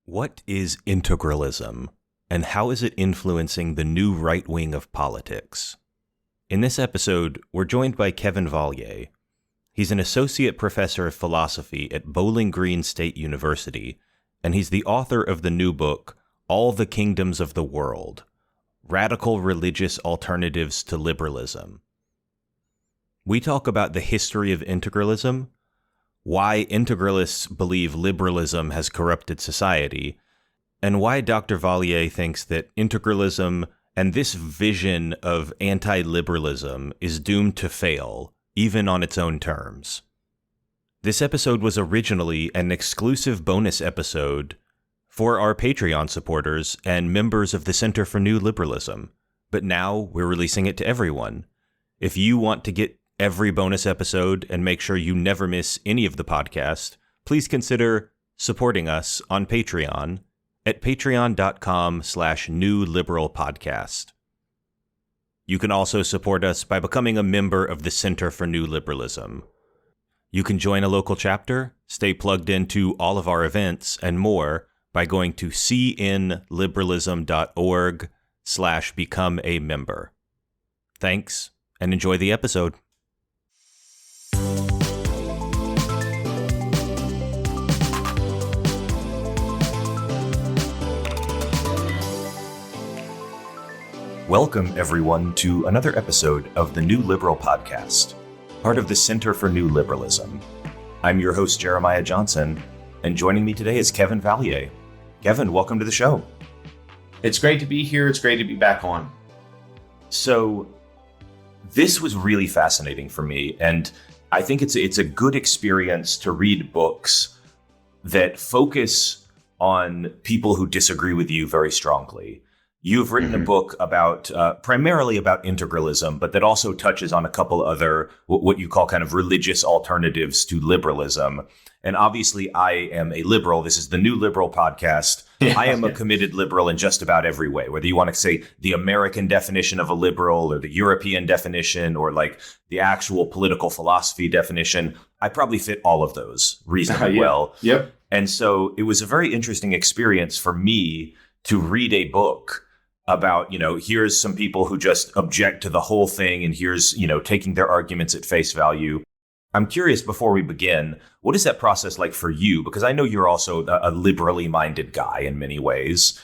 What is integralism, and how is it influencing the new right wing of politics? In this episode, we're joined by Kevin Vallier. He's an associate professor of philosophy at Bowling Green State University, and he's the author of the new book, All the Kingdoms of the World: Radical Religious Alternatives to Liberalism. We talk about the history of integralism, why integralists believe liberalism has corrupted society, and why Dr. Vallier thinks that integralism and this vision of anti-liberalism is doomed to fail, even on its own terms. This episode was originally an exclusive bonus episode for our Patreon supporters and members of the Center for New Liberalism, but now we're releasing it to everyone. If you want to get every bonus episode and make sure you never miss any of the podcast, please consider supporting us on Patreon at patreon.com/newliberalpodcast. You can also support us by becoming a member of the Center for New Liberalism. You can join a local chapter, stay plugged into all of our events, and more by going to cnliberalism.org/become a member. Thanks, and enjoy the episode. Welcome, everyone, to another episode of the New Liberal Podcast, part of the Center for New Liberalism. I'm your host, Jeremiah Johnson, and joining me today is Kevin Vallier. Kevin, welcome to the show. It's great to be here. It's great to be back on. So, this was really fascinating for me, and I think it's a good experience to read books that focus on people who disagree with you very strongly. You've written a book about primarily about integralism, but that also touches on a couple other what you call kind of religious alternatives to liberalism. And obviously, I am a liberal. This is the New Liberal Podcast. I am a committed liberal in just about every way, whether you want to say the American definition of a liberal or the European definition or like the actual political philosophy definition. I probably fit all of those reasonably well. Yep. And so it was a very interesting experience for me to read a book about, here's some people who just object to the whole thing, and here's, taking their arguments at face value. I'm curious, before we begin, what is that process like for you? Because I know you're also a liberally minded guy in many ways.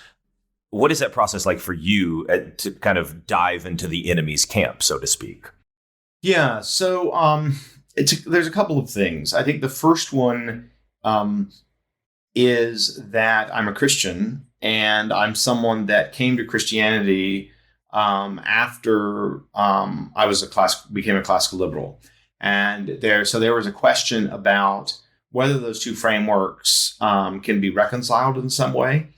What is that process like for you to kind of dive into the enemy's camp, so to speak? Yeah, so there's a couple of things. I think the first one is that I'm a Christian, and I'm someone that came to Christianity after I became a classical liberal. And there was a question about whether those two frameworks can be reconciled in some way.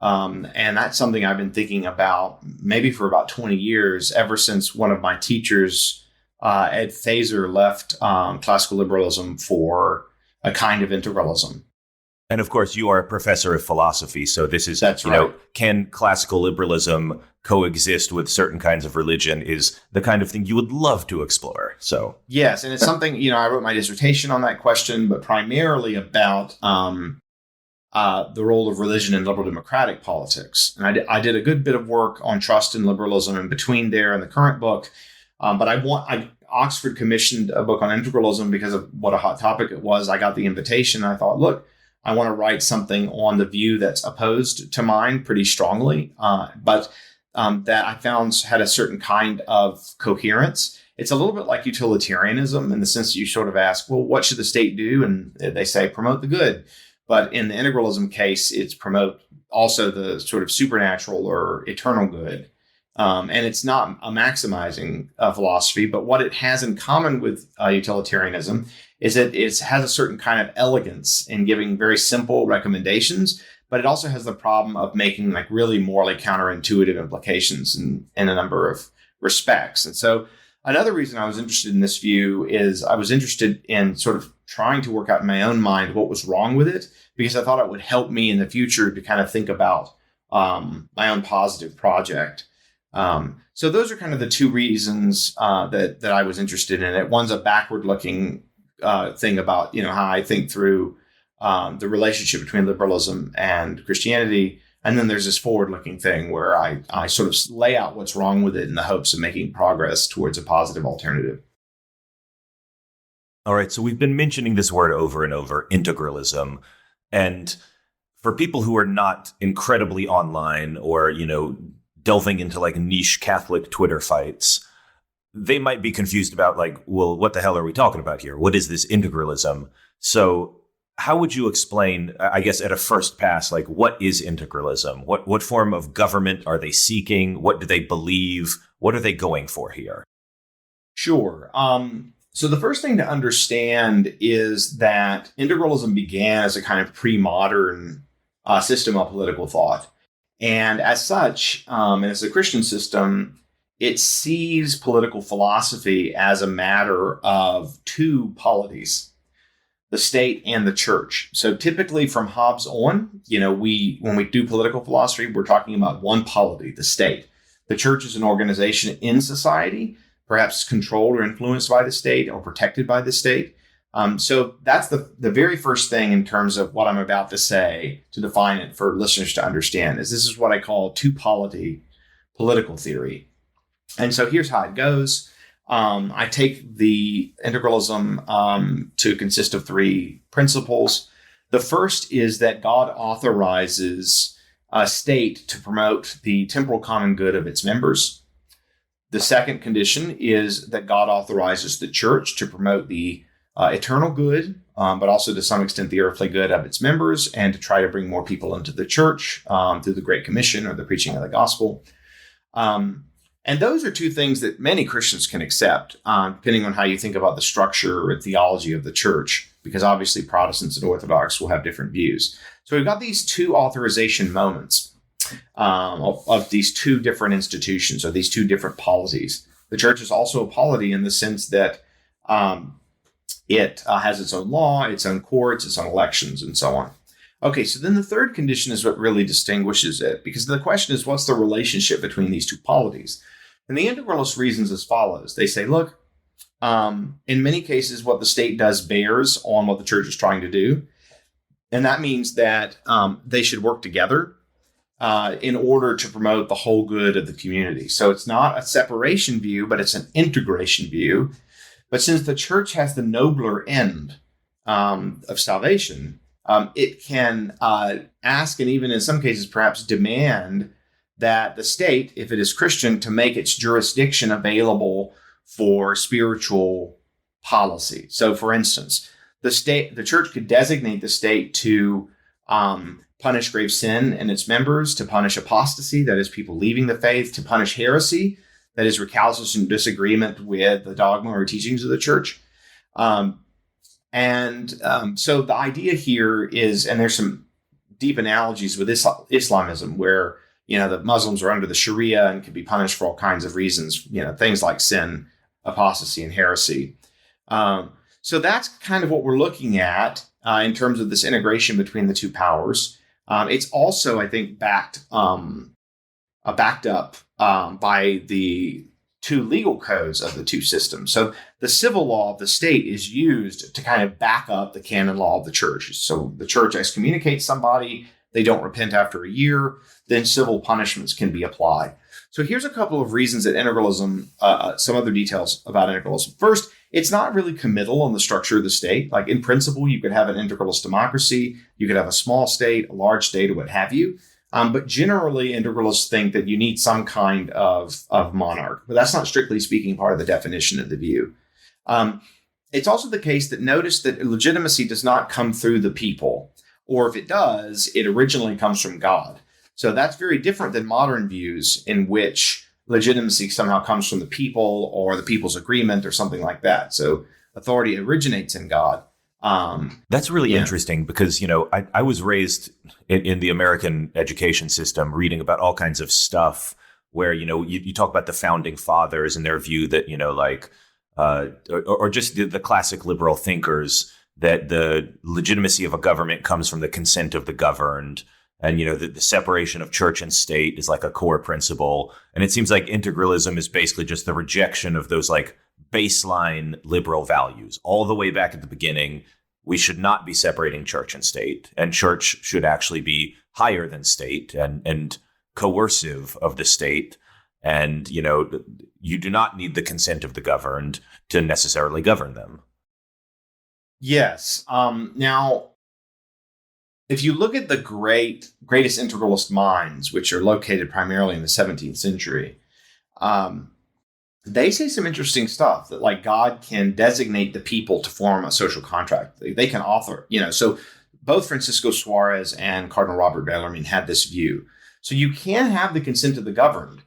And that's something I've been thinking about maybe for about 20 years, ever since one of my teachers, Ed Fazer, left classical liberalism for a kind of integralism. And of course, you are a professor of philosophy, so this is, that's right. Can classical liberalism coexist with certain kinds of religion is the kind of thing you would love to explore. So yes, and it's something, I wrote my dissertation on that question, but primarily about the role of religion in liberal democratic politics. And I did a good bit of work on trust and liberalism in between there and the current book. But Oxford commissioned a book on integralism because of what a hot topic it was. I got the invitation, and I thought, look, I want to write something on the view that's opposed to mine pretty strongly, but that I found had a certain kind of coherence. It's a little bit like utilitarianism in the sense that you sort of ask, well, what should the state do? And they say promote the good. But in the integralism case, it's promote also the sort of supernatural or eternal good. And it's not a maximizing philosophy, but what it has in common with utilitarianism is that it has a certain kind of elegance in giving very simple recommendations, but it also has the problem of making like really morally counterintuitive implications in a number of respects. And so another reason I was interested in this view is I was interested in sort of trying to work out in my own mind what was wrong with it, because I thought it would help me in the future to kind of think about my own positive project. So those are kind of the two reasons that I was interested in it. One's a backward-looking thing about how I think through the relationship between liberalism and Christianity. And then there's this forward-looking thing where I sort of lay out what's wrong with it in the hopes of making progress towards a positive alternative. All right, so we've been mentioning this word over and over, integralism. And for people who are not incredibly online or, delving into like niche Catholic Twitter fights, they might be confused about like, well, what the hell are we talking about here? What is this integralism? So how would you explain, I guess, at a first pass, like what is integralism? What form of government are they seeking? What do they believe? What are they going for here? Sure. So the first thing to understand is that integralism began as a kind of pre-modern system of political thought. And as such, and as a Christian system, it sees political philosophy as a matter of two polities, the state and the church. So typically from Hobbes on, when we do political philosophy, we're talking about one polity, the state. The church is an organization in society, perhaps controlled or influenced by the state or protected by the state. So that's the very first thing in terms of what I'm about to say to define it for listeners to understand is this is what I call two-polity political theory. And so here's how it goes. I take the integralism to consist of three principles. The first is that God authorizes a state to promote the temporal common good of its members. The second condition is that God authorizes the church to promote the eternal good, but also to some extent the earthly good of its members, and to try to bring more people into the church through the Great Commission or the preaching of the gospel. And those are two things that many Christians can accept, depending on how you think about the structure and theology of the church, because obviously Protestants and Orthodox will have different views. So we've got these two authorization moments of these two different institutions or these two different polities. The church is also a polity in the sense that it has its own law, its own courts, its own elections, and so on. Okay, so then the third condition is what really distinguishes it, because the question is, what's the relationship between these two polities? And the integralist reasons as follows. They say, look, in many cases, what the state does bears on what the church is trying to do. And that means that they should work together in order to promote the whole good of the community. So it's not a separation view, but it's an integration view. But since the church has the nobler end of salvation, it can ask and even in some cases perhaps demand that the state, if it is Christian, to make its jurisdiction available for spiritual policy. So for instance, the church could designate the state to punish grave sin in its members, to punish apostasy, that is people leaving the faith, to punish heresy, that is recalcitrant disagreement with the dogma or teachings of the church. So the idea here is, and there's some deep analogies with Islamism where, the Muslims are under the Sharia and can be punished for all kinds of reasons, things like sin, apostasy, and heresy. So that's kind of what we're looking at in terms of this integration between the two powers. It's also, I think, backed up by the two legal codes of the two systems. So the civil law of the state is used to kind of back up the canon law of the church. So the church excommunicates somebody, they don't repent after a year, then civil punishments can be applied. So here's a couple of reasons that integralism, some other details about integralism. First, it's not really committal on the structure of the state. Like in principle, you could have an integralist democracy, you could have a small state, a large state, or what have you. But generally, integralists think that you need some kind of monarch. But that's not strictly speaking part of the definition of the view. It's also the case that notice that legitimacy does not come through the people. Or if it does, it originally comes from God. So that's very different than modern views in which legitimacy somehow comes from the people or the people's agreement or something like that. So authority originates in God. That's really interesting because, I was raised in the American education system reading about all kinds of stuff where, you talk about the founding fathers and their view that, or just the classic liberal thinkers that the legitimacy of a government comes from the consent of the governed. And, the separation of church and state is like a core principle. And it seems like integralism is basically just the rejection of those like baseline liberal values all the way back at the beginning. we should not be separating church and state, and church should actually be higher than state and coercive of the state. And, you do not need the consent of the governed to necessarily govern them. Yes. Now, if you look at the greatest integralist minds, which are located primarily in the 17th century, they say some interesting stuff that like God can designate the people to form a social contract. They can author, so both Francisco Suarez and Cardinal Robert Bellarmine had this view. So you can have the consent of the governed,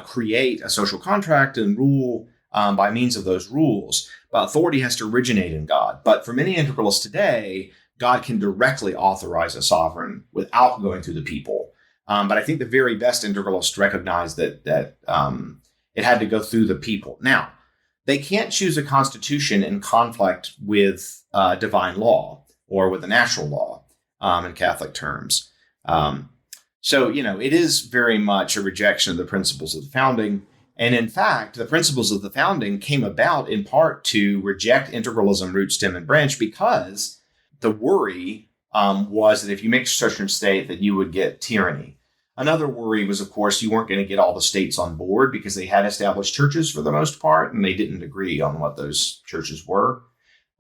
create a social contract and rule by means of those rules, but authority has to originate in God. But for many integralists today, God can directly authorize a sovereign without going through the people. But I think the very best integralists recognize that it had to go through the people. Now, they can't choose a constitution in conflict with divine law or with the natural law in Catholic terms. So, it is very much a rejection of the principles of the founding. And in fact, the principles of the founding came about in part to reject integralism, root, stem, and branch, because the worry was that if you make church and state, that you would get tyranny. Another worry was, of course, you weren't going to get all the states on board because they had established churches for the most part, and they didn't agree on what those churches were.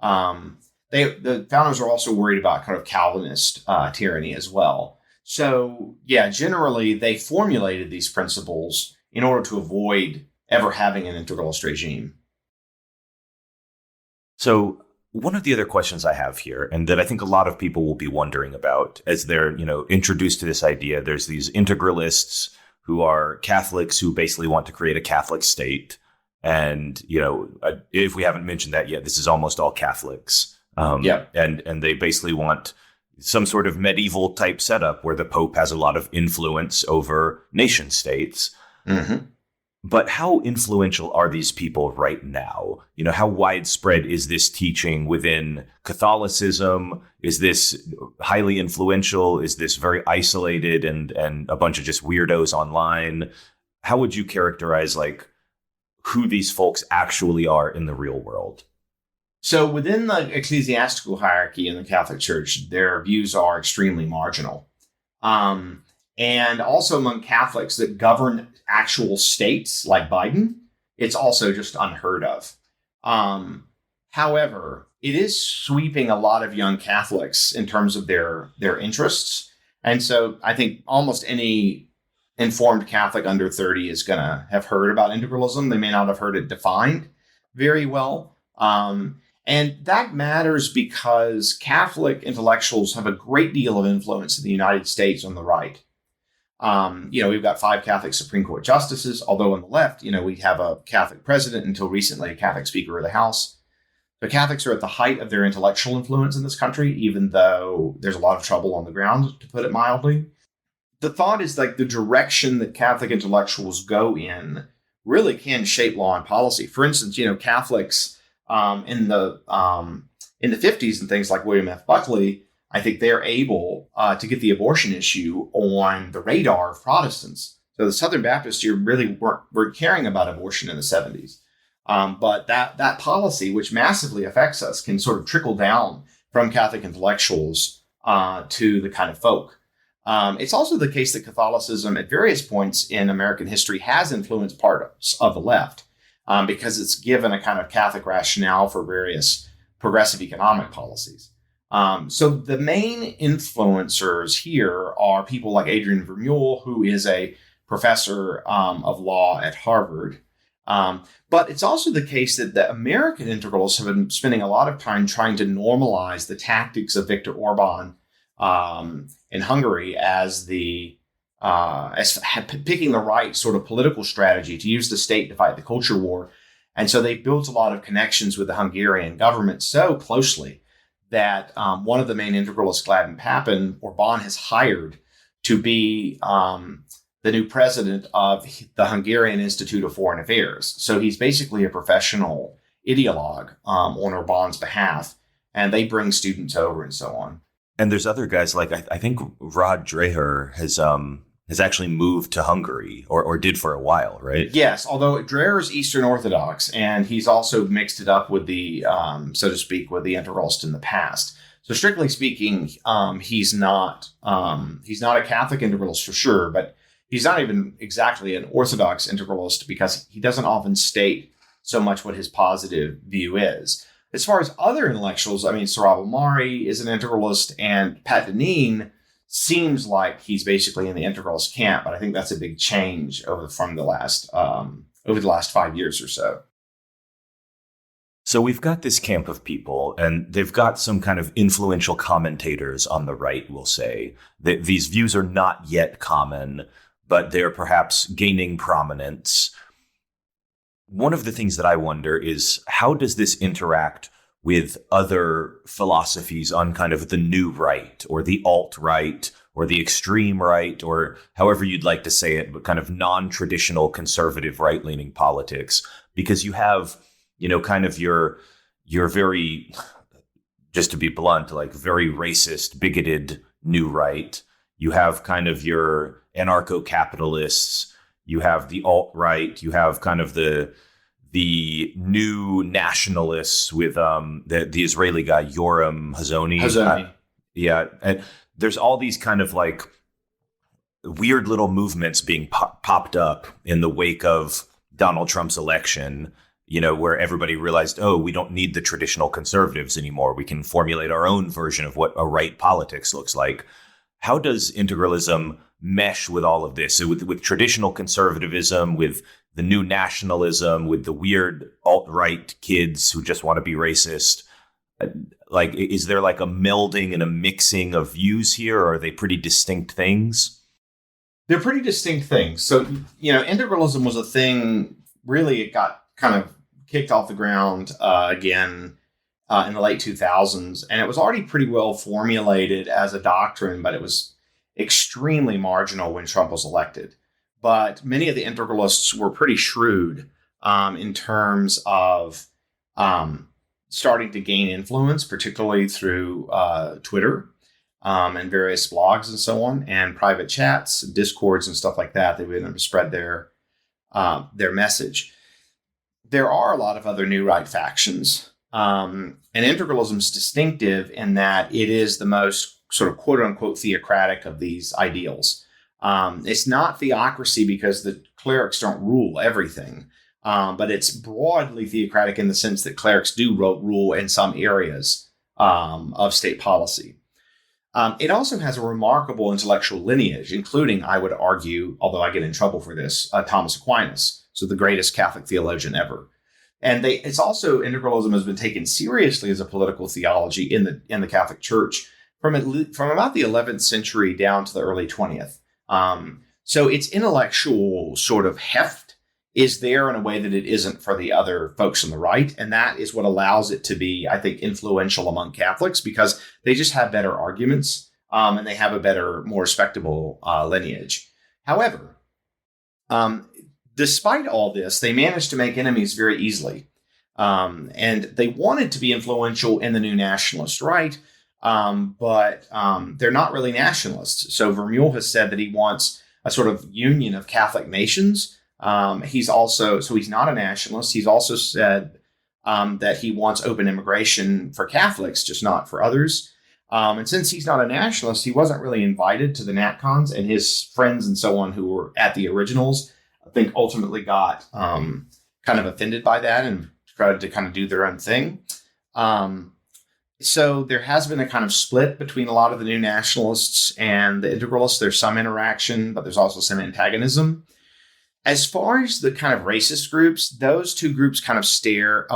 The founders were also worried about kind of Calvinist tyranny as well. So, generally, they formulated these principles in order to avoid ever having an integralist regime. So one of the other questions I have here, and that I think a lot of people will be wondering about as they're, introduced to this idea, there's these integralists who are Catholics who basically want to create a Catholic state. And, if we haven't mentioned that yet, this is almost all Catholics. And they basically want some sort of medieval type setup where the Pope has a lot of influence over nation states. Mm-hmm. But how influential are these people right now? How widespread is this teaching within Catholicism? Is this highly influential? Is this very isolated and a bunch of just weirdos online? How would you characterize who these folks actually are in the real world? So within the ecclesiastical hierarchy in the Catholic Church, their views are extremely marginal. And also among Catholics that govern actual states like Biden, it's also just unheard of. However, it is sweeping a lot of young Catholics in terms of their interests. And so I think almost any informed Catholic under 30 is going to have heard about integralism. They may not have heard it defined very well. And that matters because Catholic intellectuals have a great deal of influence in the United States on the right. We've got 5 Catholic Supreme Court justices, although on the left, we have a Catholic president, until recently a Catholic Speaker of the House. The Catholics are at the height of their intellectual influence in this country, even though there's a lot of trouble on the ground, to put it mildly. The thought is the direction that Catholic intellectuals go in really can shape law and policy. For instance, Catholics in the 50s and things like William F. Buckley, I think they're able to get the abortion issue on the radar of Protestants. So the Southern Baptists really weren't caring about abortion in the 70s. But that policy, which massively affects us, can sort of trickle down from Catholic intellectuals to the kind of folk. It's also the case that Catholicism at various points in American history has influenced parts of the left because it's given a kind of Catholic rationale for various progressive economic policies. So the main influencers here are people like Adrian Vermeule, who is a professor of law at Harvard. But it's also the case that the American integralists have been spending a lot of time trying to normalize the tactics of Viktor Orban in Hungary as picking the right sort of political strategy to use the state to fight the culture war. And so they built a lot of connections with the Hungarian government so closely that one of the main integralists, Gladden Pappin, Orban has hired to be the new president of the Hungarian Institute of Foreign Affairs. So he's basically a professional ideologue on Orban's behalf, and they bring students over and so on. And there's other guys like I think Rod Dreher has has actually moved to Hungary, or did for a while, right? Yes, although Dreyer's Eastern Orthodox, and he's also mixed it up with the, so to speak, with the Integralist in the past. So strictly speaking, he's not a Catholic integralist for sure, but he's not even exactly an Orthodox integralist because he doesn't often state so much what his positive view is. As far as other intellectuals, I mean, Sohrab Ahmari is an integralist, and Pat Deneen seems like he's basically in the integralist camp, but I think that's a big change over the last 5 years or so. So we've got this camp of people, and they've got some kind of influential commentators on the right, we'll say, that these views are not yet common, but they're perhaps gaining prominence. One of the things that I wonder is, how does this interact with other philosophies on kind of the new right, or the alt-right, or the extreme right, or however you'd like to say it, but kind of non-traditional conservative right-leaning politics? Because you have, kind of your very, just to be blunt, like very racist, bigoted new right. You have kind of your anarcho-capitalists. You have the alt-right. You have kind of the new nationalists with the Israeli guy Yoram Hazony. Yeah, and there's all these kind of like weird little movements being popped up in the wake of Donald Trump's election, where everybody realized, oh, we don't need the traditional conservatives anymore. We can formulate our own version of what a right politics looks like. How does integralism mesh with all of this? So with traditional conservatism, with the new nationalism, with the weird alt-right kids who just want to be racist? Like, is there like a melding and a mixing of views here, or are they pretty distinct things? They're pretty distinct things. So, integralism was a thing, really, it got kind of kicked off the ground again in the late 2000s. And it was already pretty well formulated as a doctrine, but it was extremely marginal when Trump was elected. But many of the integralists were pretty shrewd in terms of starting to gain influence, particularly through Twitter and various blogs and so on, and private chats, discords and stuff like that. They would able to spread their message. There are a lot of other new right factions, and integralism is distinctive in that it is the most sort of quote unquote theocratic of these ideals. It's not theocracy because the clerics don't rule everything, but it's broadly theocratic in the sense that clerics do rule in some areas of state policy. It also has a remarkable intellectual lineage, including, I would argue, although I get in trouble for this, Thomas Aquinas, so the greatest Catholic theologian ever. And it's also, integralism has been taken seriously as a political theology in the Catholic Church from about the 11th century down to the early 20th. So its intellectual sort of heft is there in a way that it isn't for the other folks on the right. And that is what allows it to be, I think, influential among Catholics, because they just have better arguments and they have a better, more respectable lineage. However, despite all this, they managed to make enemies very easily. And they wanted to be influential in the new nationalist right, but they're not really nationalists. So Vermeulen has said that he wants a sort of union of Catholic nations. He's not a nationalist. He's also said that he wants open immigration for Catholics, just not for others. And since he's not a nationalist, he wasn't really invited to the NatCons, and his friends and so on who were at the originals, I think, ultimately got kind of offended by that and tried to kind of do their own thing. So there has been a kind of split between a lot of the new nationalists and the integralists. There's some interaction, but there's also some antagonism. As far as the kind of racist groups, those two groups kind of steer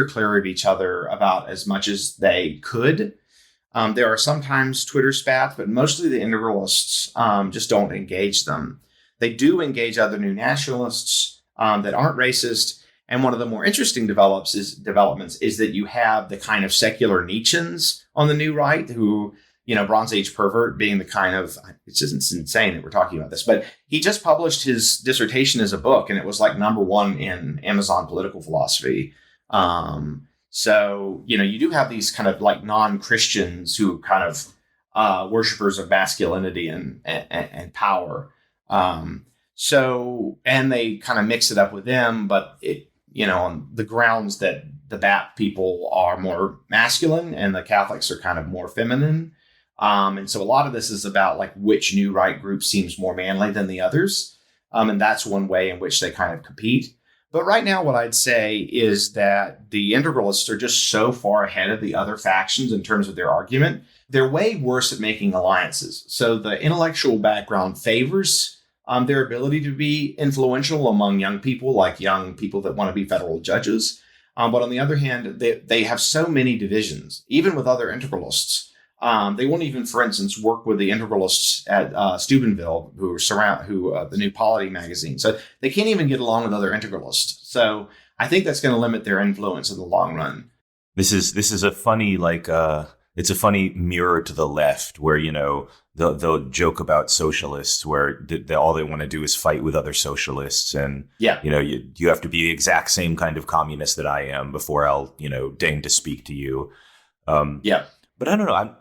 clear of each other about as much as they could. There are sometimes Twitter spats, but mostly the integralists just don't engage them. They do engage other new nationalists that aren't racist. And one of the more interesting developments is that you have the kind of secular Nietzscheans on the new right who, Bronze Age pervert being the kind of, it's just insane that we're talking about this, but he just published his dissertation as a book, and it was like #1 in Amazon political philosophy. So, you do have these kind of like non-Christians who kind of worshippers of masculinity and power. And they kind of mix it up with them, but on the grounds that the BAP people are more masculine and the Catholics are kind of more feminine. And so a lot of this is about like which new right group seems more manly than the others. And that's one way in which they kind of compete. But right now, what I'd say is that the integralists are just so far ahead of the other factions in terms of their argument. They're way worse at making alliances. So the intellectual background favors their ability to be influential among young people, like young people that want to be federal judges. But on the other hand, they have so many divisions, even with other integralists. They won't even, for instance, work with the integralists at Steubenville, the New Polity magazine. So they can't even get along with other integralists. So I think that's going to limit their influence in the long run. This is a funny it's a funny mirror to the left where they'll joke about socialists where all they want to do is fight with other socialists, and you have to be the exact same kind of communist that I am before I'll deign to speak to you. But I don't know.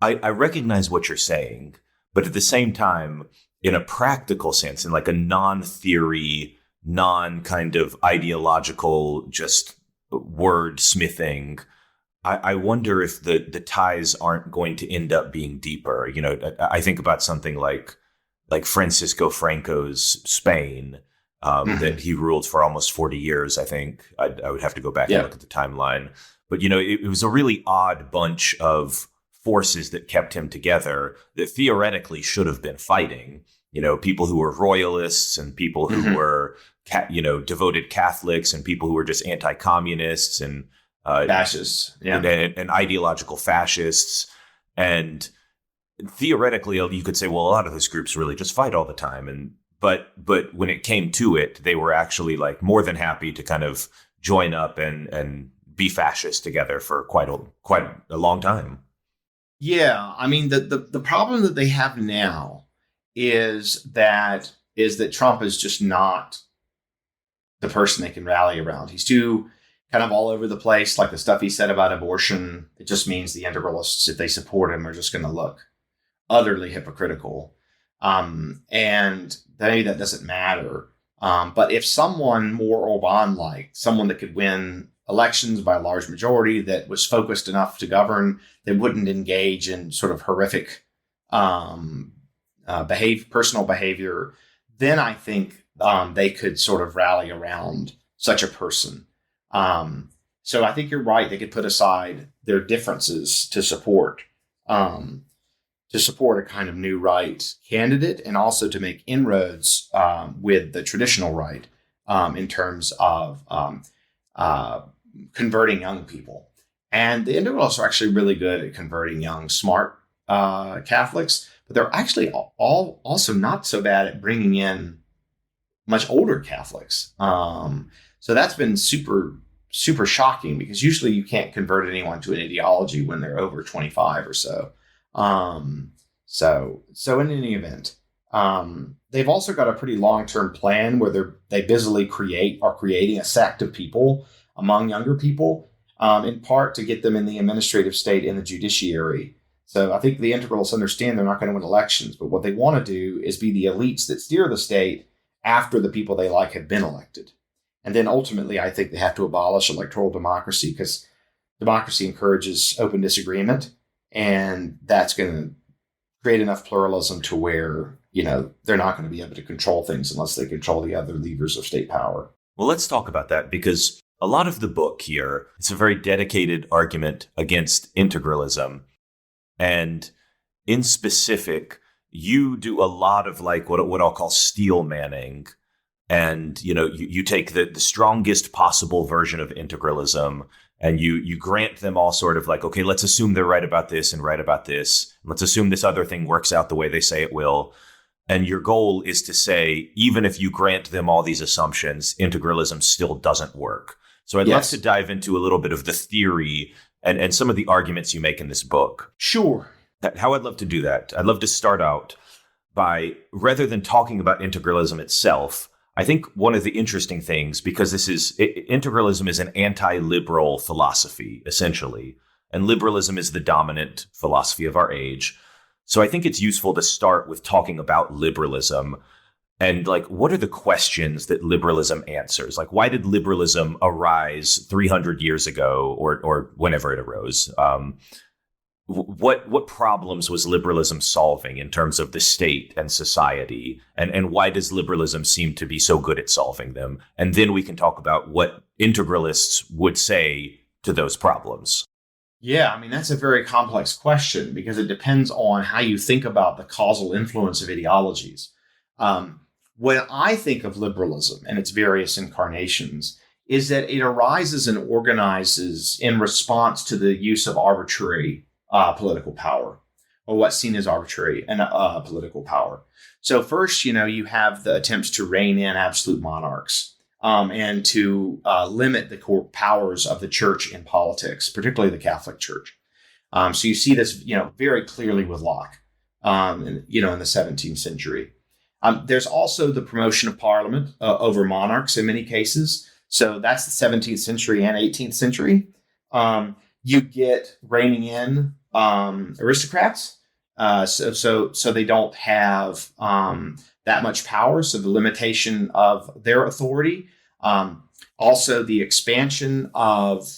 I recognize what you're saying, but at the same time, in a practical sense, in like a non-theory, non-kind of ideological, just wordsmithing, I wonder if the ties aren't going to end up being deeper. I think about something like Francisco Franco's Spain, that he ruled for almost 40 years. I think I would have to go back and look at the timeline. But, it was a really odd bunch of forces that kept him together that theoretically should have been fighting. People who were royalists and people who were, devoted Catholics and people who were just anti-communists and fascists, and ideological fascists. And theoretically, you could say, well, a lot of those groups really just fight all the time. But when it came to it, they were actually like more than happy to kind of join up and be fascist together for quite a long time. Yeah, I mean the problem that they have now is that Trump is just not the person they can rally around. He's too kind of all over the place. Like the stuff he said about abortion, it just means the integralists, if they support him, are just going to look utterly hypocritical. And maybe that doesn't matter. But if someone more Orban-like, someone that could win elections by a large majority, that was focused enough to govern, that wouldn't engage in sort of horrific personal behavior, then I think they could sort of rally around such a person. So I think you're right. They could put aside their differences to support a kind of new right candidate, and also to make inroads with the traditional right in terms of converting young people. And the integralists are actually really good at converting young, smart Catholics, but they're actually also not so bad at bringing in much older Catholics. So that's been super, super shocking, because usually you can't convert anyone to an ideology when they're over 25 or so. So in any event, they've also got a pretty long-term plan where they busily creating a sect of people among younger people, in part to get them in the administrative state and the judiciary. So I think the integralists understand they're not going to win elections, but what they want to do is be the elites that steer the state after the people they like have been elected. And then ultimately, I think they have to abolish electoral democracy, because democracy encourages open disagreement, and that's going to create enough pluralism to where, they're not going to be able to control things unless they control the other levers of state power. Well, let's talk about that, because a lot of the book here, it's a very dedicated argument against integralism. And in specific, you do a lot of like what I'll call steel manning. And, you take the strongest possible version of integralism, and you grant them all sort of like, okay, let's assume they're right about this and right about this. Let's assume this other thing works out the way they say it will. And your goal is to say, even if you grant them all these assumptions, integralism still doesn't work. So I'd love to dive into a little bit of the theory and some of the arguments you make in this book. Sure. How I'd love to do that. I'd love to start out by, rather than talking about integralism itself, I think one of the interesting things, because integralism is an anti-liberal philosophy, essentially, and liberalism is the dominant philosophy of our age. So I think it's useful to start with talking about liberalism and like, what are the questions that liberalism answers? Like, why did liberalism arise 300 years ago or whenever it arose? What problems was liberalism solving in terms of the state and society? And why does liberalism seem to be so good at solving them? And then we can talk about what integralists would say to those problems. Yeah, I mean, that's a very complex question because it depends on how you think about the causal influence of ideologies. When I think of liberalism and its various incarnations, is that it arises and organizes in response to the use of arbitrary political power, or what's seen as arbitrary and political power. So first, you have the attempts to rein in absolute monarchs and to limit the core powers of the church in politics, particularly the Catholic Church. So you see this, very clearly with Locke, in the 17th century. There's also the promotion of parliament over monarchs in many cases. So that's the 17th century and 18th century. You get reining in aristocrats, so they don't have that much power. So the limitation of their authority. Also, the expansion of,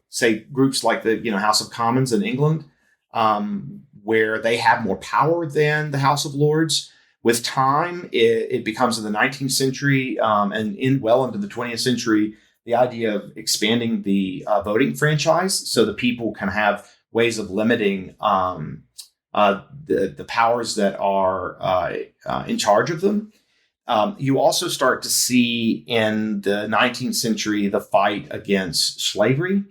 say, groups like the House of Commons in England, where they have more power than the House of Lords. With time, it becomes in the 19th century and well into the 20th century, the idea of expanding the voting franchise so that people can have ways of limiting the powers that are in charge of them. You also start to see in the 19th century the fight against slavery.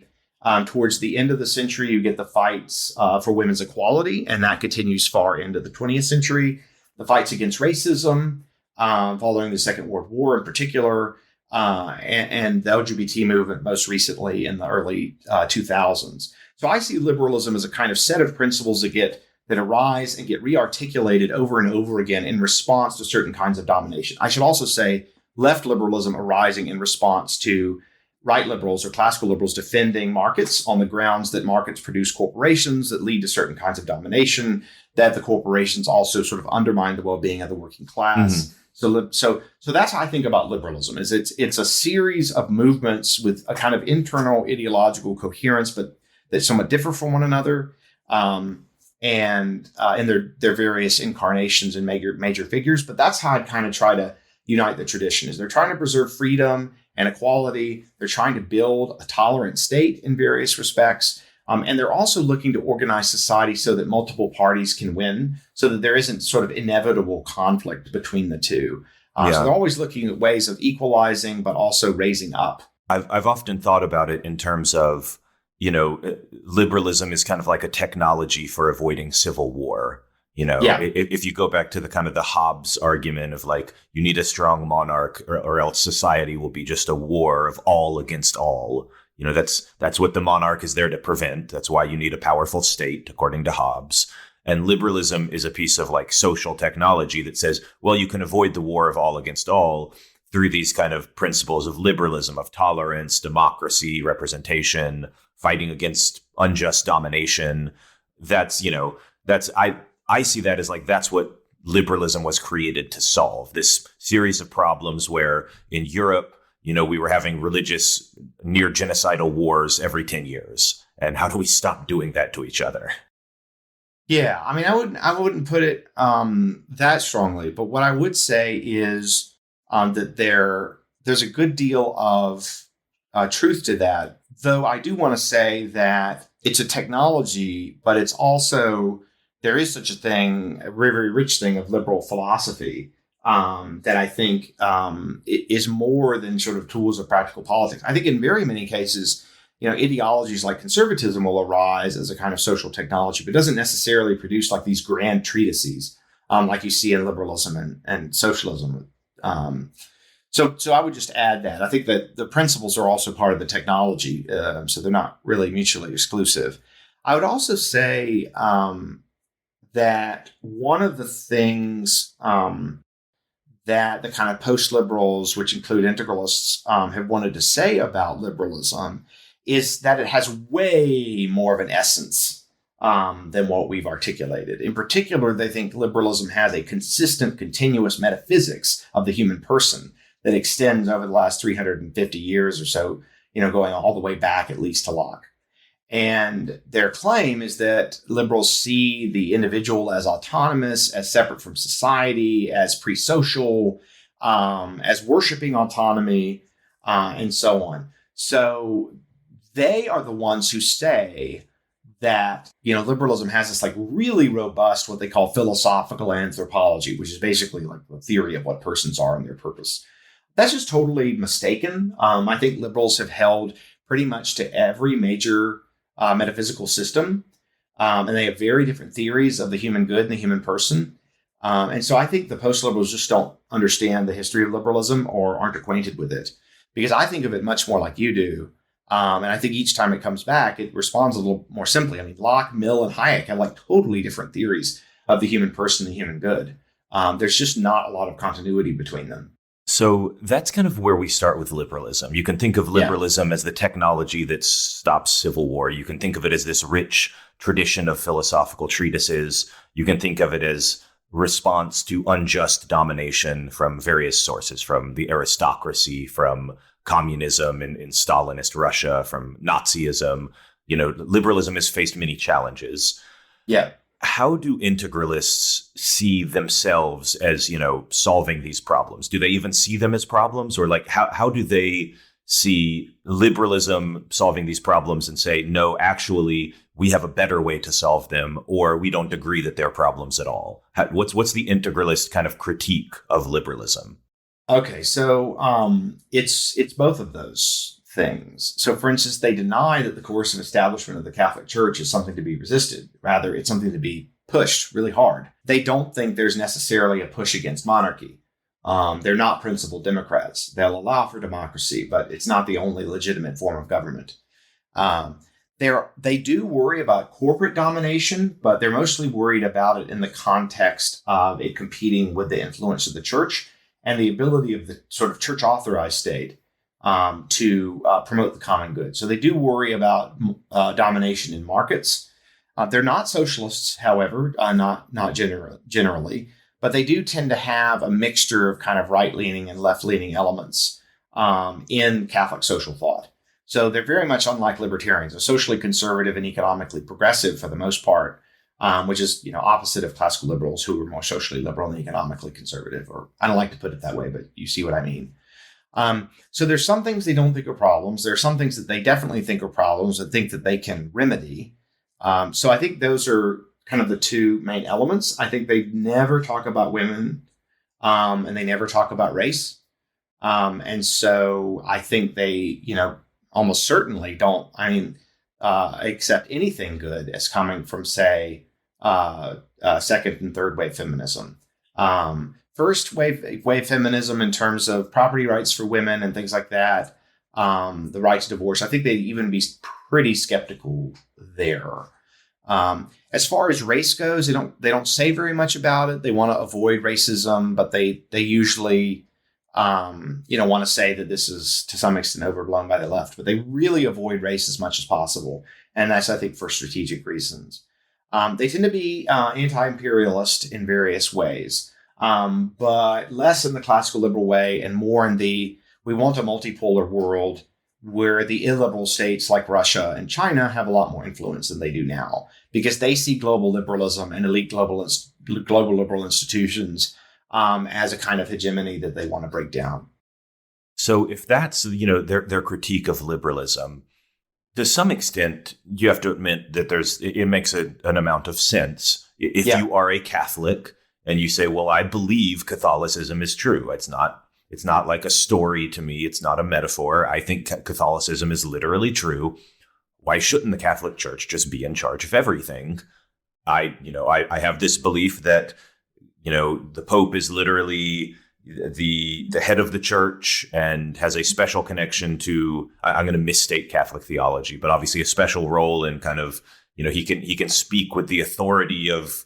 Towards the end of the century, you get the fights for women's equality, and that continues far into the 20th century. The fights against racism following the Second World War in particular, and the LGBT movement most recently in the early 2000s. So I see liberalism as a kind of set of principles that arise and get rearticulated over and over again in response to certain kinds of domination. I should also say left liberalism arising in response to right liberals or classical liberals defending markets on the grounds that markets produce corporations that lead to certain kinds of domination, that the corporations also sort of undermine the well-being of the working class. Mm-hmm. So that's how I think about liberalism. Is it's a series of movements with a kind of internal ideological coherence, but that somewhat differ from one another, and in their various incarnations and major figures. But that's how I'd kind of try to unite the tradition. Is they're trying to preserve freedom and equality. They're trying to build a tolerant state in various respects. And they're also looking to organize society so that multiple parties can win, so that there isn't sort of inevitable conflict between the two. So they're always looking at ways of equalizing, but also raising up. I've often thought about it in terms of, liberalism is kind of like a technology for avoiding civil war. If you go back to the kind of the Hobbes argument of like, you need a strong monarch or else society will be just a war of all against all. That's what the monarch is there to prevent. That's why you need a powerful state, according to Hobbes. And liberalism is a piece of like social technology that says, well, you can avoid the war of all against all through these kind of principles of liberalism, of tolerance, democracy, representation, fighting against unjust domination. I see that as like, that's what liberalism was created to solve, this series of problems where in Europe, we were having religious near genocidal wars every 10 years. And how do we stop doing that to each other? Yeah, I mean, I wouldn't put it that strongly, but what I would say is that there's a good deal of truth to that. Though I do want to say that it's a technology, but it's also, there is such a thing, a very, very rich thing of liberal philosophy that I think is more than sort of tools of practical politics. I think in very many cases, ideologies like conservatism will arise as a kind of social technology, but doesn't necessarily produce like these grand treatises like you see in liberalism and socialism. So I would just add that. I think that the principles are also part of the technology, so they're not really mutually exclusive. I would also say that one of the things that the kind of post-liberals, which include integralists, have wanted to say about liberalism is that it has way more of an essence than what we've articulated. In particular, they think liberalism has a consistent, continuous metaphysics of the human person that extends over the last 350 years or so, going all the way back at least to Locke. And their claim is that liberals see the individual as autonomous, as separate from society, as pre-social, as worshiping autonomy, and so on. So they are the ones who say that, liberalism has this like really robust, what they call philosophical anthropology, which is basically like the theory of what persons are and their purpose. That's just totally mistaken. I think liberals have held pretty much to every major metaphysical system, and they have very different theories of the human good and the human person. And so I think the post-liberals just don't understand the history of liberalism or aren't acquainted with it, because I think of it much more like you do. And I think each time it comes back, it responds a little more simply. I mean, Locke, Mill, and Hayek have like totally different theories of the human person and the human good. There's just not a lot of continuity between them. So that's kind of where we start with liberalism. You can think of liberalism as the technology that stops civil war. You can think of it as this rich tradition of philosophical treatises. You can think of it as response to unjust domination from various sources, from the aristocracy, from communism in Stalinist Russia, from Nazism. Liberalism has faced many challenges. Yeah. How do integralists see themselves as, solving these problems? Do they even see them as problems? Or like, how do they see liberalism solving these problems and say, no, actually, we have a better way to solve them, or we don't agree that they're problems at all? What's the integralist kind of critique of liberalism? Okay, so it's both of those things. So, for instance, they deny that the coercive establishment of the Catholic Church is something to be resisted. Rather, it's something to be pushed really hard. They don't think there's necessarily a push against monarchy. They're not principled Democrats. They'll allow for democracy, but it's not the only legitimate form of government. They do worry about corporate domination, but they're mostly worried about it in the context of it competing with the influence of the church and the ability of the sort of church authorized state to promote the common good. So they do worry about domination in markets. They're not socialists, however, not generally, but they do tend to have a mixture of kind of right-leaning and left-leaning elements in Catholic social thought. So they're very much unlike libertarians. They're socially conservative and economically progressive for the most part, which is opposite of classical liberals, who are more socially liberal and economically conservative. Or I don't like to put it that way, but you see what I mean. So there's some things they don't think are problems. There are some things that they definitely think are problems and think that they can remedy. So I think those are kind of the two main elements. I think they never talk about women, and they never talk about race. And so I think they, almost certainly don't, accept anything good as coming from, say, second and third wave feminism. First wave feminism in terms of property rights for women and things like that, the right to divorce, I think they'd even be pretty skeptical there. As far as race goes, they don't say very much about it. They want to avoid racism, but they usually want to say that this is to some extent overblown by the left, but they really avoid race as much as possible. And that's, I think, for strategic reasons. They tend to be anti-imperialist in various ways, but less in the classical liberal way and more in we want a multipolar world where the illiberal states like Russia and China have a lot more influence than they do now, because they see global liberalism and elite global liberal institutions as a kind of hegemony that they want to break down. So if that's, their critique of liberalism, to some extent, you have to admit that it makes an amount of sense. If you are a Catholic and you say, well, I believe Catholicism is true. It's not like a story to me. It's not a metaphor. I think Catholicism is literally true. Why shouldn't the Catholic Church just be in charge of everything? I have this belief that, the Pope is literally the head of the church and has a special connection to, I'm going to misstate Catholic theology, but obviously a special role in kind of, he can speak with the authority of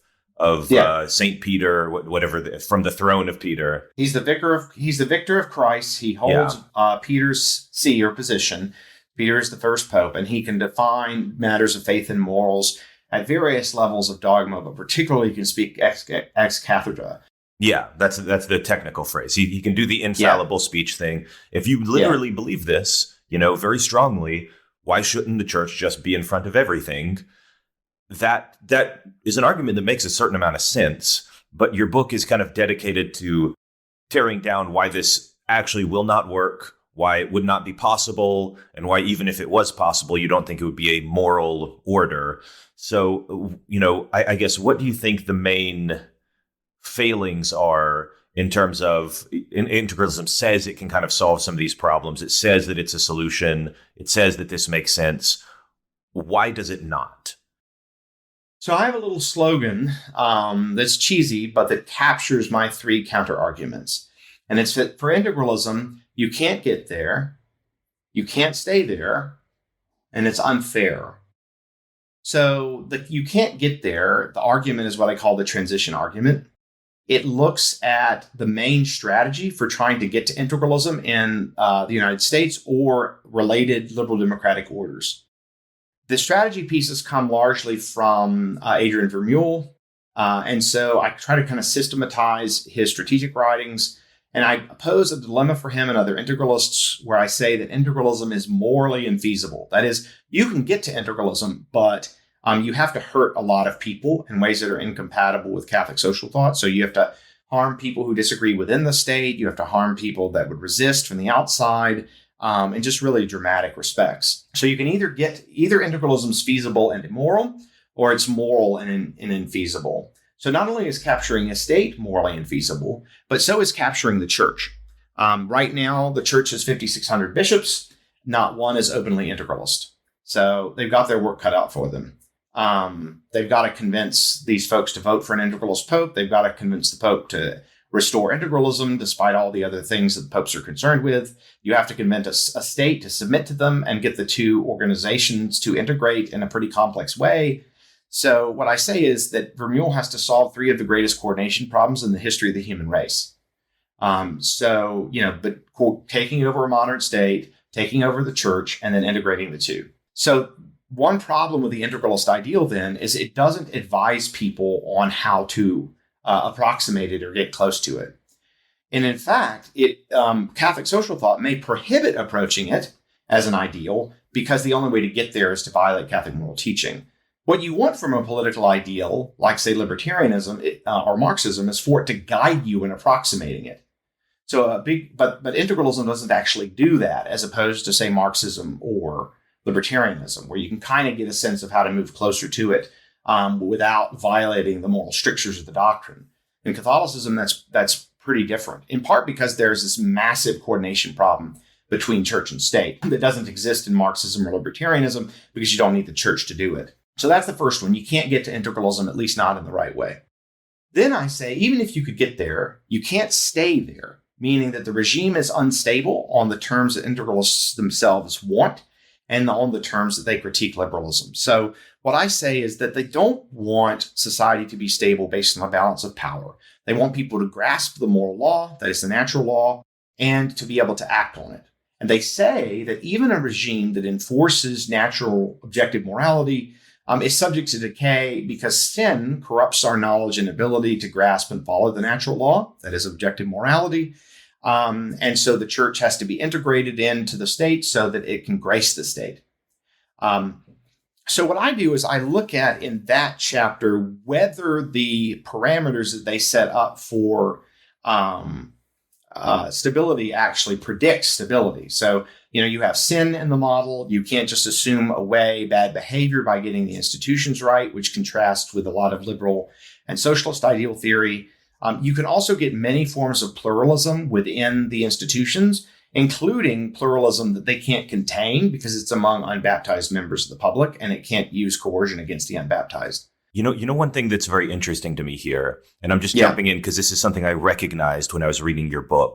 Saint Peter, whatever, from the throne of Peter. He's the victor of Christ. He holds Peter's see or position. Peter is the first pope, and he can define matters of faith and morals at various levels of dogma, but particularly can speak ex cathedra. Yeah, that's the technical phrase. He can do the infallible speech thing. If you literally believe this, very strongly, why shouldn't the church just be in front of everything? That is an argument that makes a certain amount of sense, but your book is kind of dedicated to tearing down why this actually will not work, why it would not be possible, and why even if it was possible, you don't think it would be a moral order. So, I guess, what do you think the main failings are in terms of integralism says it can kind of solve some of these problems. It says that it's a solution. It says that this makes sense. Why does it not? So I have a little slogan that's cheesy, but that captures my three counter arguments. And it's that for integralism, you can't get there, you can't stay there, and it's unfair. So you can't get there. The argument is what I call the transition argument. It looks at the main strategy for trying to get to integralism in the United States or related liberal democratic orders. The strategy pieces come largely from Adrian Vermeule. And so I try to kind of systematize his strategic writings. And I pose a dilemma for him and other integralists where I say that integralism is morally infeasible. That is, you can get to integralism, but you have to hurt a lot of people in ways that are incompatible with Catholic social thought. So you have to harm people who disagree within the state. You have to harm people that would resist from the outside, in just really dramatic respects. So you can either integralism is feasible and immoral, or it's moral and infeasible. So not only is capturing a state morally infeasible, but so is capturing the church. Right now, the church has 5,600 bishops. Not one is openly integralist. So they've got their work cut out for them. They've got to convince these folks to vote for an integralist pope. They've got to convince the pope to restore integralism, despite all the other things that the popes are concerned with. You have to convince a state to submit to them and get the two organizations to integrate in a pretty complex way. So what I say is that Vermeule has to solve three of the greatest coordination problems in the history of the human race. But taking over a modern state, taking over the church, and then integrating the two. So one problem with the integralist ideal then is it doesn't advise people on how to approximate it or get close to it. And in fact, Catholic social thought may prohibit approaching it as an ideal because the only way to get there is to violate Catholic moral teaching. What you want from a political ideal, like, say, libertarianism or Marxism, is for it to guide you in approximating it. So but integralism doesn't actually do that, as opposed to, say, Marxism or libertarianism, where you can kind of get a sense of how to move closer to it without violating the moral strictures of the doctrine. In Catholicism, that's pretty different, in part because there's this massive coordination problem between church and state that doesn't exist in Marxism or libertarianism because you don't need the church to do it. So that's the first one. You can't get to integralism, at least not in the right way. Then I say, even if you could get there, you can't stay there, meaning that the regime is unstable on the terms that integralists themselves want and on the terms that they critique liberalism. So what I say is that they don't want society to be stable based on a balance of power. They want people to grasp the moral law, that is the natural law, and to be able to act on it. And they say that even a regime that enforces natural objective morality is subject to decay because sin corrupts our knowledge and ability to grasp and follow the natural law, that is objective morality. And so the church has to be integrated into the state so that it can grace the state. So what I do is I look at in that chapter whether the parameters that they set up for stability actually predict stability. So, you have sin in the model. You can't just assume away bad behavior by getting the institutions right, which contrasts with a lot of liberal and socialist ideal theory. You can also get many forms of pluralism within the institutions, including pluralism that they can't contain because it's among unbaptized members of the public and it can't use coercion against the unbaptized. One thing that's very interesting to me here, and I'm just jumping in because this is something I recognized when I was reading your book,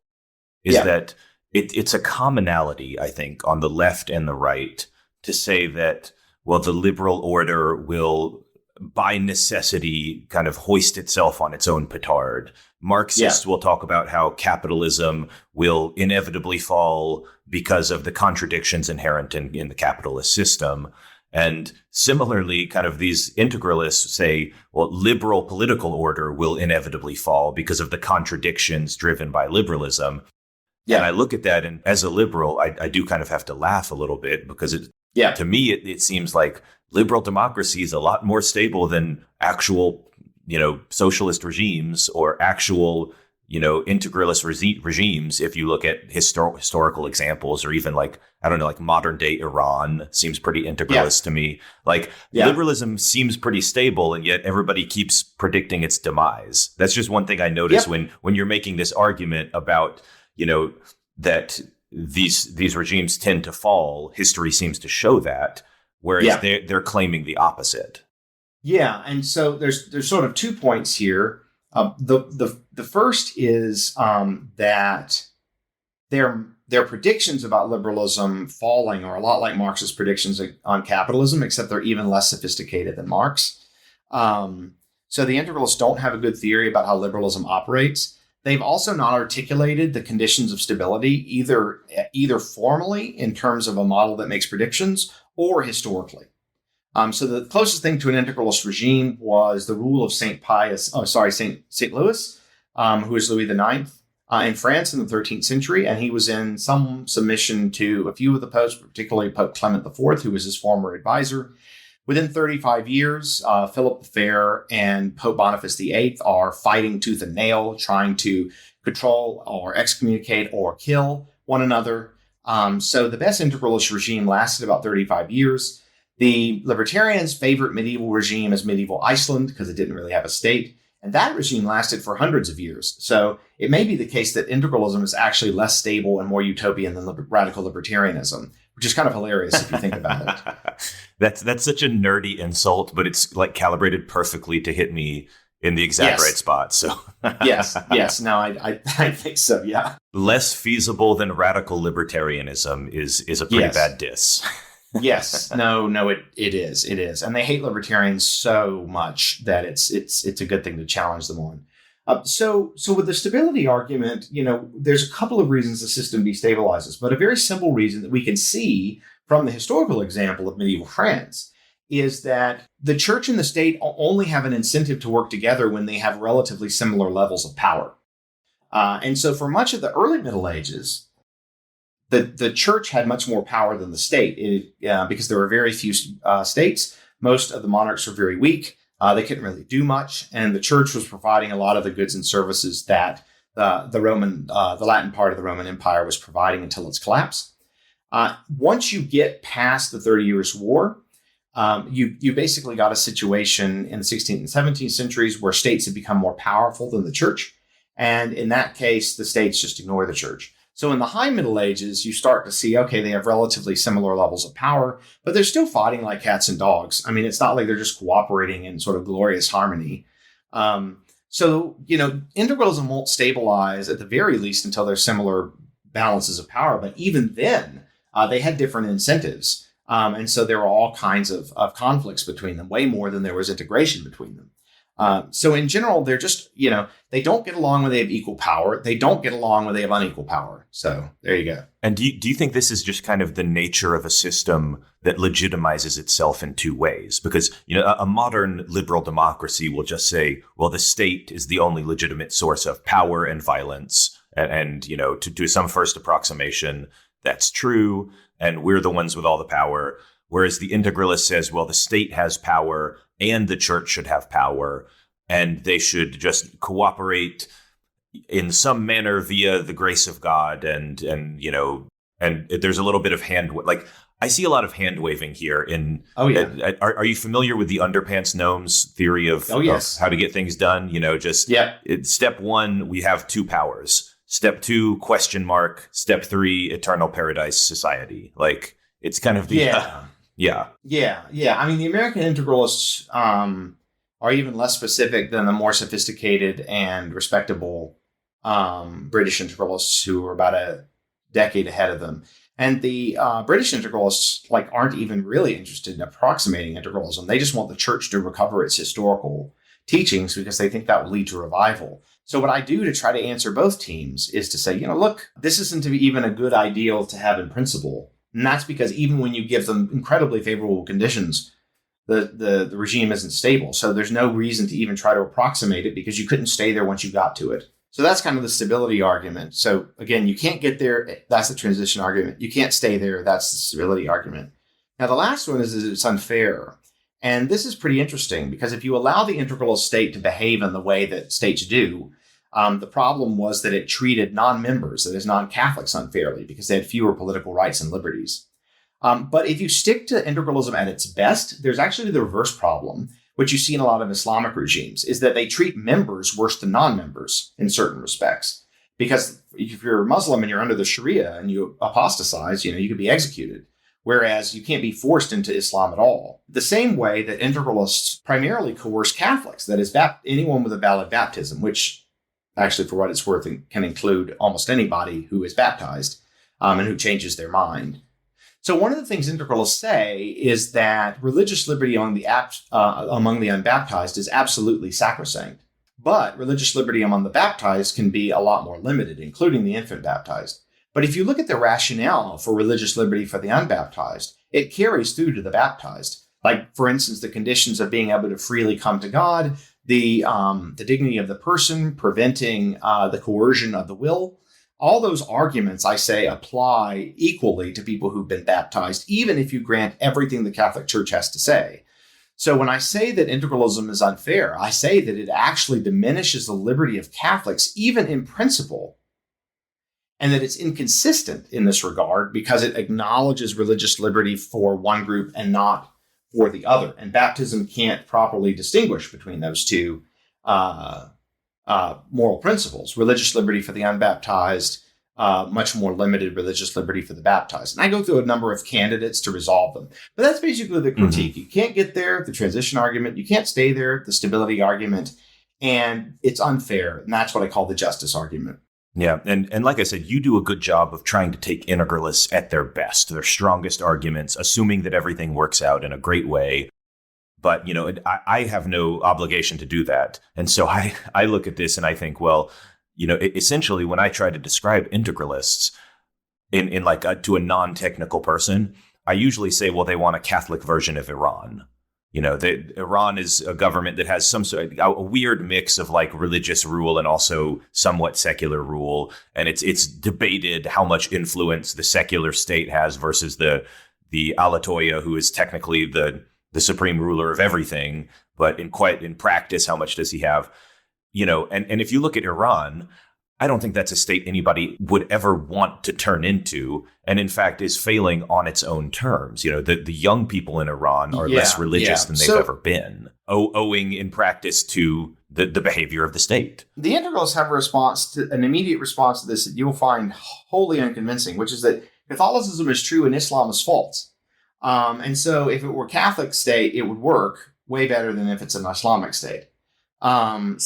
is that it's a commonality, I think, on the left and the right to say that, well, the liberal order will, by necessity, kind of hoist itself on its own petard. Marxists will talk about how capitalism will inevitably fall because of the contradictions inherent in the capitalist system. And similarly, kind of these integralists say, well, liberal political order will inevitably fall because of the contradictions driven by liberalism. Yeah. And I look at that, and as a liberal, I do kind of have to laugh a little bit because to me, it seems like liberal democracy is a lot more stable than actual, socialist regimes or actual, integralist regimes. If you look at historical examples, or even like modern day Iran seems pretty integralist to me. Liberalism seems pretty stable, and yet everybody keeps predicting its demise. That's just one thing I notice when you're making this argument about, that these regimes tend to fall. History seems to show that, whereas they're claiming the opposite. Yeah, and so there's sort of 2 points here. The first is that their predictions about liberalism falling are a lot like Marx's predictions on capitalism, except they're even less sophisticated than Marx. So the integralists don't have a good theory about how liberalism operates. They've also not articulated the conditions of stability, either formally in terms of a model that makes predictions, or historically. So the closest thing to an integralist regime was the rule of St. Louis, who was Louis IX in France in the 13th century. And he was in some submission to a few of the popes, particularly Pope Clement IV, who was his former advisor. Within 35 years, Philip the Fair and Pope Boniface VIII are fighting tooth and nail, trying to control or excommunicate or kill one another. So the best integralist regime lasted about 35 years. The libertarians' favorite medieval regime is medieval Iceland because it didn't really have a state. And that regime lasted for hundreds of years. So it may be the case that integralism is actually less stable and more utopian than radical libertarianism, which is kind of hilarious if you think about it. That's such a nerdy insult, but it's like calibrated perfectly to hit me in the exact right spot. So yes. No, I think so. Yeah. Less feasible than radical libertarianism is a pretty bad diss. Yes. No, it is. It is. And they hate libertarians so much that it's a good thing to challenge them on. So with the stability argument, there's a couple of reasons the system destabilizes, but a very simple reason that we can see from the historical example of medieval France is that the church and the state only have an incentive to work together when they have relatively similar levels of power. And so for much of the early Middle Ages, the church had much more power than the state because there were very few states. Most of the monarchs were very weak. They couldn't really do much. And the church was providing a lot of the goods and services that the Latin part of the Roman Empire was providing until its collapse. Once you get past the 30 Years' War, you basically got a situation in the 16th and 17th centuries where states had become more powerful than the church. And in that case, the states just ignore the church. So in the High Middle Ages, you start to see, okay, they have relatively similar levels of power, but they're still fighting like cats and dogs. I mean, it's not like they're just cooperating in sort of glorious harmony. So integralism won't stabilize at the very least until there's similar balances of power. But even then, they had different incentives. And so there were all kinds of conflicts between them, way more than there was integration between them. So in general, they're just, they don't get along when they have equal power. They don't get along when they have unequal power. So there you go. And do you think this is just kind of the nature of a system that legitimizes itself in two ways? Because, a modern liberal democracy will just say, well, the state is the only legitimate source of power and violence. And to do some first approximation, that's true. And we're the ones with all the power. Whereas the integralist says, well, the state has power and the church should have power, and they should just cooperate in some manner via the grace of God. And there's a little bit of I see a lot of hand waving here. Are you familiar with the underpants gnomes theory of how to get things done? Step one, we have two powers. Step two, ? Step three, eternal paradise society. It's kind of the Yeah. I mean, the American integralists are even less specific than the more sophisticated and respectable British integralists who are about a decade ahead of them. And the British integralists aren't even really interested in approximating integralism. They just want the church to recover its historical teachings because they think that will lead to revival. So what I do to try to answer both teams is to say, look, this isn't even a good ideal to have in principle And that's because even when you give them incredibly favorable conditions, the regime isn't stable. So there's no reason to even try to approximate it because you couldn't stay there once you got to it. So that's kind of the stability argument. So again, you can't get there. That's the transition argument. You can't stay there. That's the stability argument. Now, the last one is it's unfair. And this is pretty interesting because if you allow the integralist state to behave in the way that states do, the problem was that it treated non-members, that is non-Catholics, unfairly because they had fewer political rights and liberties. But if you stick to integralism at its best, there's actually the reverse problem, which you see in a lot of Islamic regimes, is that they treat members worse than non-members in certain respects. Because if you're Muslim and you're under the Sharia and you apostatize, you could be executed. Whereas you can't be forced into Islam at all. The same way that integralists primarily coerce Catholics, that is, anyone with a valid baptism, which actually, for what it's worth, can include almost anybody who is baptized and who changes their mind. So one of the things integralists say is that religious liberty among the unbaptized is absolutely sacrosanct. But religious liberty among the baptized can be a lot more limited, including the infant baptized. But if you look at the rationale for religious liberty for the unbaptized, it carries through to the baptized. Like, for instance, the conditions of being able to freely come to God, the dignity of the person, preventing the coercion of the will. All those arguments, I say, apply equally to people who've been baptized, even if you grant everything the Catholic Church has to say. So when I say that integralism is unfair, I say that it actually diminishes the liberty of Catholics, even in principle, and that it's inconsistent in this regard because it acknowledges religious liberty for one group and not for the other. And baptism can't properly distinguish between those two moral principles: religious liberty for the unbaptized, much more limited religious liberty for the baptized. And I go through a number of candidates to resolve them. But that's basically the critique. Mm-hmm. You can't get there, the transition argument. You can't stay there, the stability argument. And it's unfair. And that's what I call the justice argument. Yeah. And like I said, you do a good job of trying to take integralists at their best, their strongest arguments, assuming that everything works out in a great way. But, I have no obligation to do that. And so I look at this and I think, well, essentially when I try to describe integralists in like to a non-technical person, I usually say, well, they want a Catholic version of Iran. Iran is a government that has some sort of a weird mix of like religious rule and also somewhat secular rule. And it's debated how much influence the secular state has versus the Ayatollah, who is technically the supreme ruler of everything, but in practice, how much does he have? And if you look at Iran, I don't think that's a state anybody would ever want to turn into, and in fact is failing on its own terms. The young people in Iran are less religious than they've ever been, owing in practice to the behavior of the state. The integralists have an immediate response to this that you'll find wholly unconvincing, which is that Catholicism is true and Islam is false. And so if it were Catholic state, it would work way better than if it's an Islamic state. That's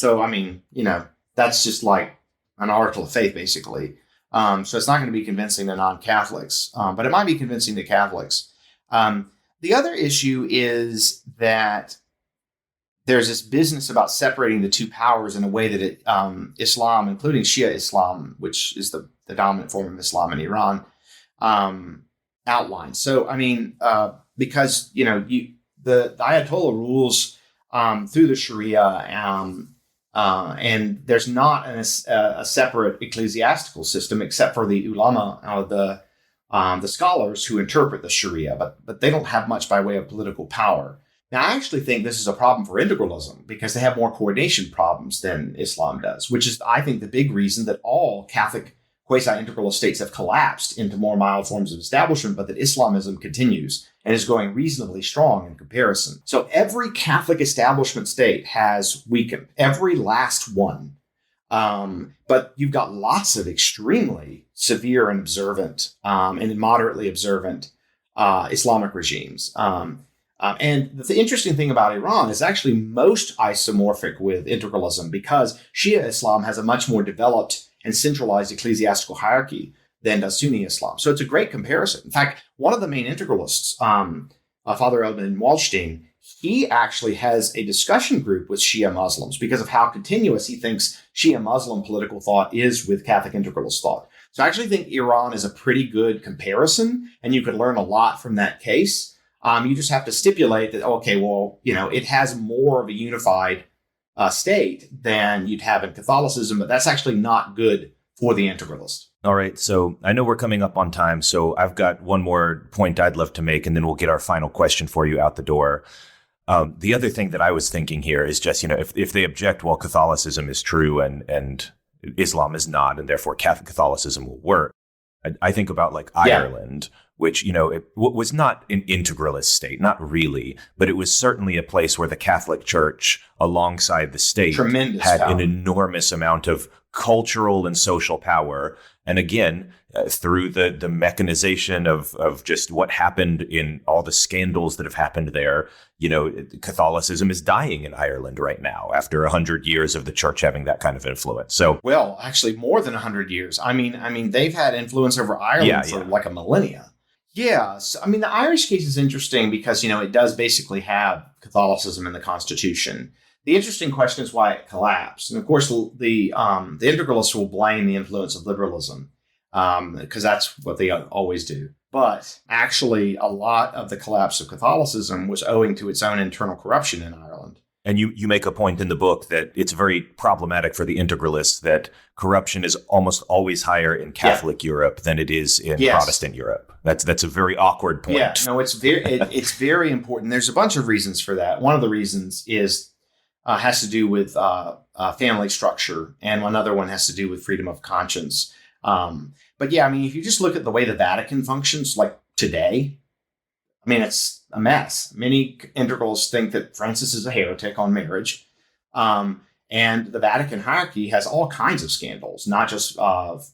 just like an article of faith, basically. So it's not going to be convincing to non-Catholics, but it might be convincing to Catholics. The other issue is that there's this business about separating the two powers in a way that Islam, including Shia Islam, which is the dominant form of Islam in Iran, outlines. So, because, the Ayatollah rules through the Sharia, and there's not a separate ecclesiastical system except for the ulama, the scholars who interpret the Sharia, but they don't have much by way of political power. Now, I actually think this is a problem for integralism because they have more coordination problems than Islam does, which is, I think, the big reason that all Catholic quasi-integralist states have collapsed into more mild forms of establishment, but that Islamism continues and is going reasonably strong in comparison. So every Catholic establishment state has weakened, every last one. But you've got lots of extremely severe and observant and moderately observant Islamic regimes. And the interesting thing about Iran is actually most isomorphic with integralism because Shia Islam has a much more developed and centralized ecclesiastical hierarchy than does Sunni Islam. So it's a great comparison. In fact, one of the main integralists, Father Edmund Waldstein, he actually has a discussion group with Shia Muslims because of how continuous he thinks Shia Muslim political thought is with Catholic integralist thought. So I actually think Iran is a pretty good comparison, and you could learn a lot from that case. You just have to stipulate that, okay, well, it has more of a unified state than you'd have in Catholicism, but that's actually not good for the integralist. All right. So I know we're coming up on time, so I've got one more point I'd love to make, and then we'll get our final question for you out the door. The other thing that I was thinking here is just, if they object, well, Catholicism is true and Islam is not, and therefore Catholicism will work. I think about like Ireland, which, it was not an integralist state, not really, but it was certainly a place where the Catholic Church, alongside the state, had an enormous amount of cultural and social power. And again, through the mechanization of just what happened in all the scandals that have happened there, Catholicism is dying in Ireland right now after 100 years of the church having that kind of influence. So, well, actually more than 100 years. I mean, they've had influence over Ireland for like a millennia. Yeah. So, the Irish case is interesting because, it does basically have Catholicism in the Constitution. The interesting question is why it collapsed. And of course, the integralists will blame the influence of liberalism because that's what they always do. But actually, a lot of the collapse of Catholicism was owing to its own internal corruption in Ireland. And you make a point in the book that it's very problematic for the integralists that corruption is almost always higher in Catholic Europe than it is in Protestant Europe. That's a very awkward point. Yeah, no, it's very important. There's a bunch of reasons for that. One of the reasons has to do with family structure, and another one has to do with freedom of conscience. But yeah, if you just look at the way the Vatican functions, like today, it's a mess. Many integralists think that Francis is a heretic on marriage. And the Vatican hierarchy has all kinds of scandals, not just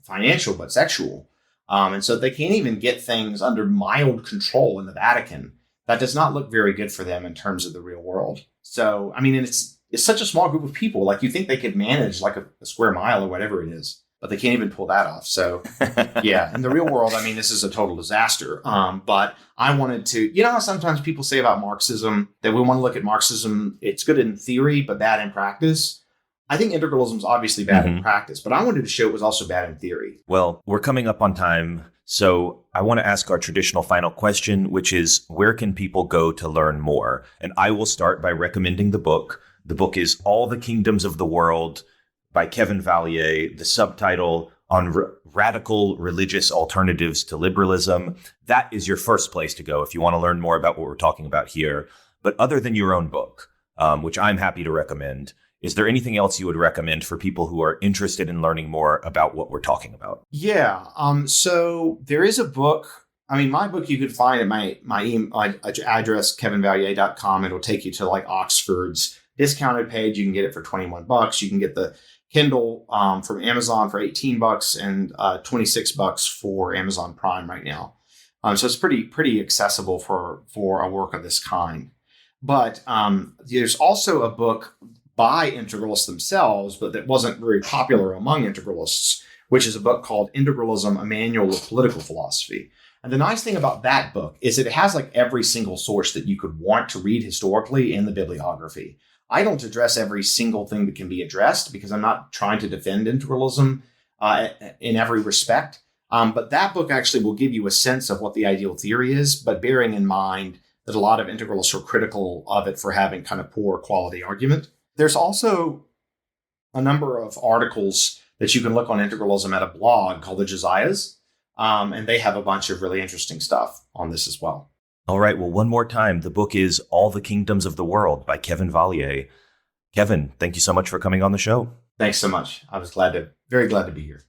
financial, but sexual. And so they can't even get things under mild control in the Vatican. That does not look very good for them in terms of the real world. So, and it's such a small group of people. Like, you think they could manage like a square mile or whatever it is, but they can't even pull that off. So, yeah, in the real world, this is a total disaster. But I wanted to, how sometimes people say about Marxism that we want to look at Marxism. It's good in theory, but bad in practice. I think integralism is obviously bad in practice, but I wanted to show it was also bad in theory. Well, we're coming up on time. So I want to ask our traditional final question, which is, where can people go to learn more? And I will start by recommending the book. The book is All the Kingdoms of the World by Kevin Vallier, the subtitle on Radical Religious Alternatives to Liberalism. That is your first place to go if you want to learn more about what we're talking about here. But other than your own book, which I'm happy to recommend, is there anything else you would recommend for people who are interested in learning more about what we're talking about? Yeah. So there is a book. My book you could find at my address, kevinvallier.com. It'll take you to like Oxford's discounted page. You can get it for $21. You can get the Kindle from Amazon for $18 and $26 for Amazon Prime right now. So it's pretty accessible for a work of this kind. But there's also a book by integralists themselves, but that wasn't very popular among integralists, which is a book called Integralism, a Manual of Political Philosophy. And the nice thing about that book is that it has like every single source that you could want to read historically in the bibliography. I don't address every single thing that can be addressed because I'm not trying to defend integralism in every respect. But that book actually will give you a sense of what the ideal theory is, but bearing in mind that a lot of integralists are critical of it for having kind of poor quality argument. There's also a number of articles that you can look on integralism at a blog called The Josiahs, and they have a bunch of really interesting stuff on this as well. All right. Well, one more time, the book is All the Kingdoms of the World by Kevin Vallier. Kevin, thank you so much for coming on the show. Thanks so much. I was very glad to be here.